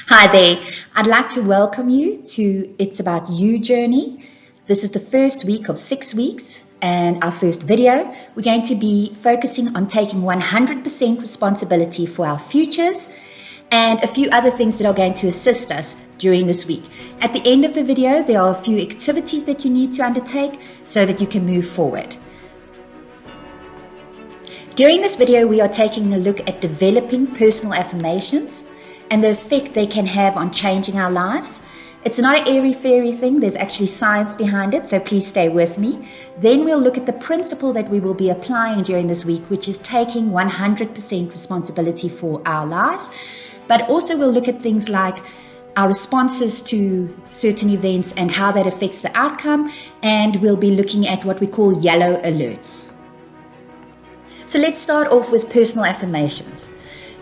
Hi there. I'd like to welcome you to It's About You journey. This is the first week of 6 weeks and our first video. We're going to be focusing on taking 100% responsibility for our futures and a few other things that are going to assist us during this week. At the end of the video, there are a few activities that you need to undertake so that you can move forward. During this video, we are taking a look at developing personal affirmations and the effect they can have on changing our lives. It's not an airy-fairy thing. There's actually science behind it, so please stay with me. Then we'll look at the principle that we will be applying during this week, which is taking 100% responsibility for our lives. But also we'll look at things like our responses to certain events and how that affects the outcome. And we'll be looking at what we call yellow alerts. So let's start off with personal affirmations.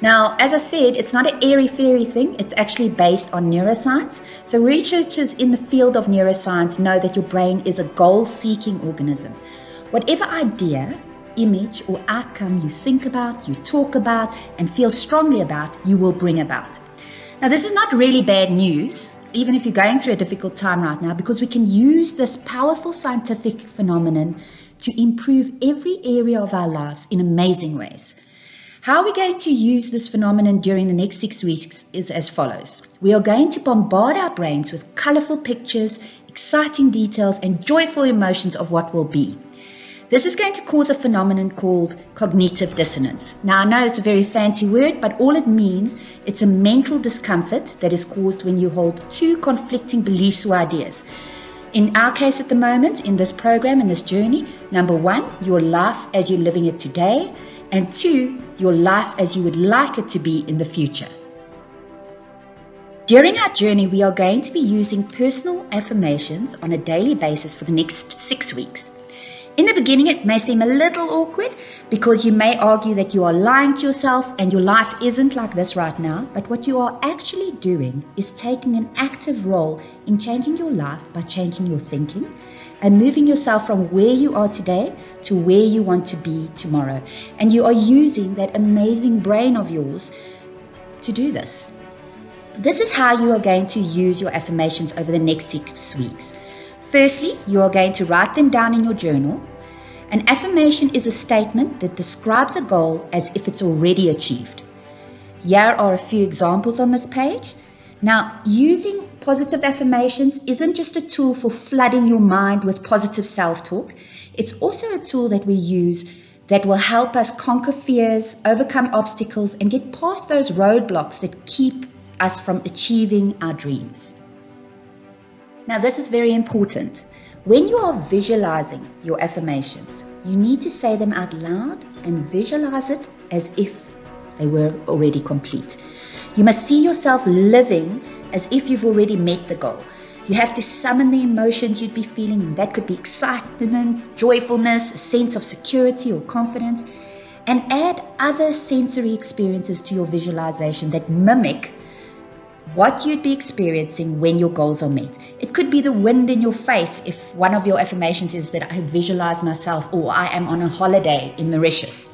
Now, as I said, it's not an airy-fairy thing. It's actually based on neuroscience. So researchers in the field of neuroscience know that your brain is a goal-seeking organism. Whatever idea, image, or outcome you think about, you talk about, and feel strongly about, you will bring about. Now, this is not really bad news, even if you're going through a difficult time right now, because we can use this powerful scientific phenomenon to improve every area of our lives in amazing ways. How we're going to use this phenomenon during the next 6 weeks is as follows. We are going to bombard our brains with colorful pictures, exciting details, and joyful emotions of what will be. This is going to cause a phenomenon called cognitive dissonance. Now, I know it's a very fancy word, but all it means, it's a mental discomfort that is caused when you hold two conflicting beliefs or ideas. In our case at the moment, in this program, in this journey, number one, your life as you're living it today, and two, your life as you would like it to be in the future. During our journey, we are going to be using personal affirmations on a daily basis for the next 6 weeks. In the beginning, it may seem a little awkward because you may argue that you are lying to yourself and your life isn't like this right now, but what you are actually doing is taking an active role in changing your life by changing your thinking and moving yourself from where you are today to where you want to be tomorrow. And you are using that amazing brain of yours to do this. This is how you are going to use your affirmations over the next 6 weeks. Firstly, you are going to write them down in your journal. An affirmation is a statement that describes a goal as if it's already achieved. Here are a few examples on this page. Now, using positive affirmations isn't just a tool for flooding your mind with positive self-talk. It's also a tool that we use that will help us conquer fears, overcome obstacles, and get past those roadblocks that keep us from achieving our dreams. Now, this is very important. When you are visualizing your affirmations, you need to say them out loud and visualize it as if they were already complete. You must see yourself living as if you've already met the goal. You have to summon the emotions you'd be feeling. That could be excitement, joyfulness, a sense of security or confidence, and add other sensory experiences to your visualization that mimic what you'd be experiencing when your goals are met. It could be the wind in your face if one of your affirmations is that I visualize myself or I am on a holiday in Mauritius.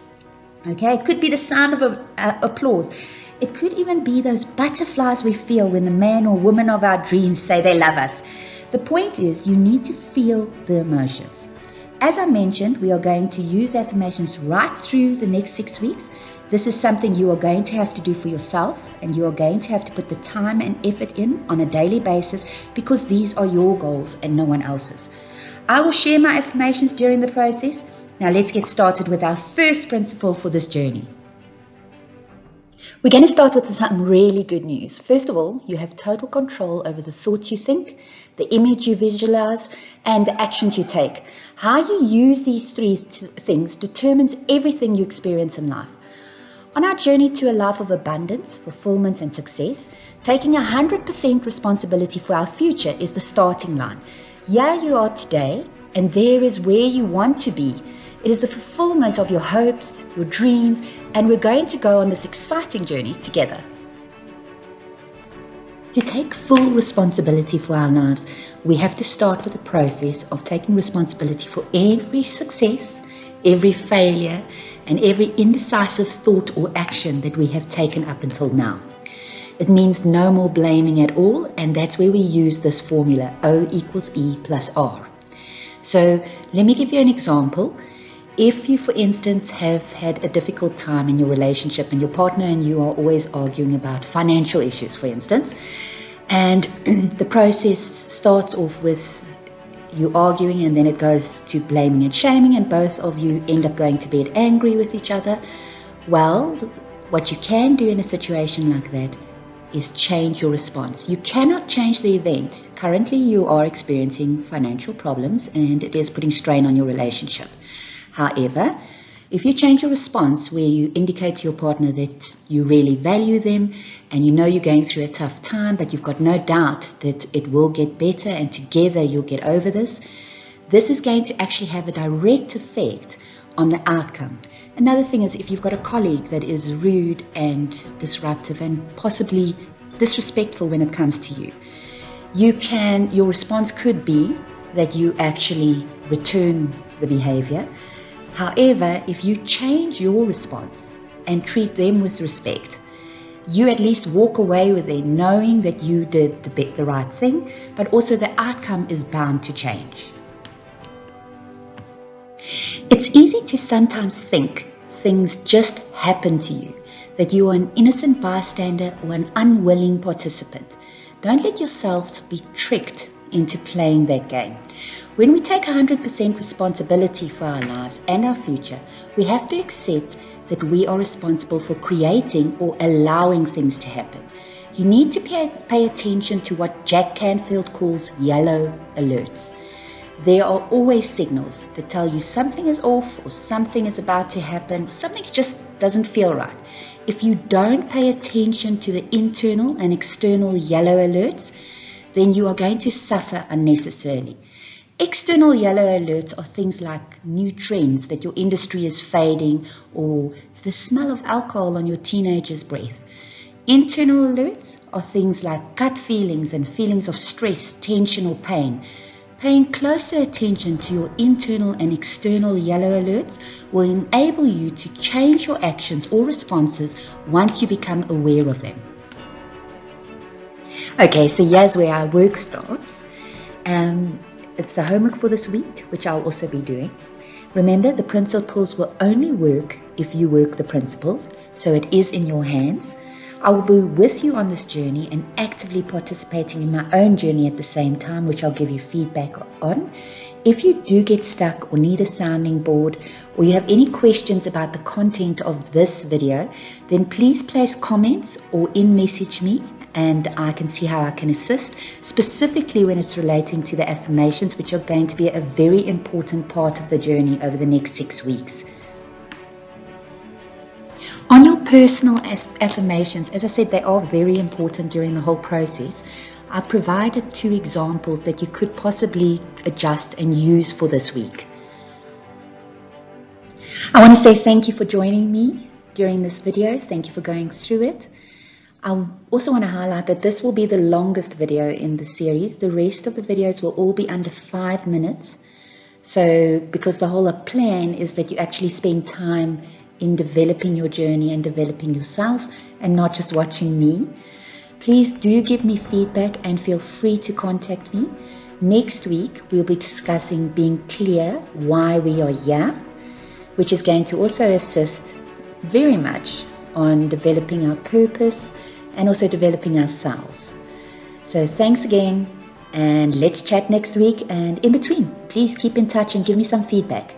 Okay, it could be the sound of applause. It could even be those butterflies we feel when the man or woman of our dreams say they love us. The point is you need to feel the emotions. As I mentioned, we are going to use affirmations right through the next 6 weeks. This is something you are going to have to do for yourself, and you are going to have to put the time and effort in on a daily basis because these are your goals and no one else's. I will share my affirmations during the process. Now let's get started with our first principle for this journey. We're going to start with some really good news. First of all, you have total control over the thoughts you think, the image you visualize, and the actions you take. How you use these three things determines everything you experience in life. On our journey to a life of abundance, fulfillment, and success, taking 100% responsibility for our future is the starting line. Here you are today, and there is where you want to be. It is the fulfillment of your hopes, your dreams, and we're going to go on this exciting journey together. To take full responsibility for our lives, we have to start with the process of taking responsibility for every success, every failure, and every indecisive thought or action that we have taken up until now. It means no more blaming at all, and that's where we use this formula, O equals E plus R. So let me give you an example. If you, for instance, have had a difficult time in your relationship and your partner and you are always arguing about financial issues, for instance, and the process starts off with you arguing and then it goes to blaming and shaming and both of you end up going to bed angry with each other, well, what you can do in a situation like that is change your response. You cannot change the event. Currently, you are experiencing financial problems and it is putting strain on your relationship. However, if you change your response where you indicate to your partner that you really value them and you know you're going through a tough time, but you've got no doubt that it will get better and together you'll get over this, this is going to actually have a direct effect on the outcome. Another thing is if you've got a colleague that is rude and disruptive and possibly disrespectful when it comes to you, your response could be that you actually return the behavior. However, if you change your response and treat them with respect, you at least walk away with it knowing that you did the right thing, but also the outcome is bound to change. It's easy to sometimes think things just happen to you, that you are an innocent bystander or an unwilling participant. Don't let yourselves be tricked into playing that game. When we take 100% responsibility for our lives and our future, we have to accept that we are responsible for creating or allowing things to happen. You need to pay attention to what Jack Canfield calls yellow alerts. There are always signals that tell you something is off or something is about to happen, something just doesn't feel right. If you don't pay attention to the internal and external yellow alerts, then you are going to suffer unnecessarily. External yellow alerts are things like new trends that your industry is fading or the smell of alcohol on your teenager's breath. Internal alerts are things like gut feelings and feelings of stress, tension or pain. Paying closer attention to your internal and external yellow alerts will enable you to change your actions or responses once you become aware of them. Okay, so here's where our work starts. It's the homework for this week, which I'll also be doing. Remember, the principles will only work if you work the principles, so it is in your hands. I will be with you on this journey and actively participating in my own journey at the same time, which I'll give you feedback on. If you do get stuck or need a sounding board, or you have any questions about the content of this video, then please place comments or message me, and I can see how I can assist, specifically when it's relating to the affirmations, which are going to be a very important part of the journey over the next 6 weeks. On your personal affirmations, as I said, they are very important during the whole process. I've provided 2 examples that you could possibly adjust and use for this week. I want to say thank you for joining me during this video. Thank you for going through it. I also want to highlight that this will be the longest video in the series. The rest of the videos will all be under 5 minutes. So, because the whole plan is that you actually spend time in developing your journey and developing yourself and not just watching me. Please do give me feedback and feel free to contact me. Next week, we'll be discussing being clear why we are here, which is going to also assist very much on developing our purpose and also developing ourselves. So thanks again, and let's chat next week, and in between, please keep in touch and give me some feedback.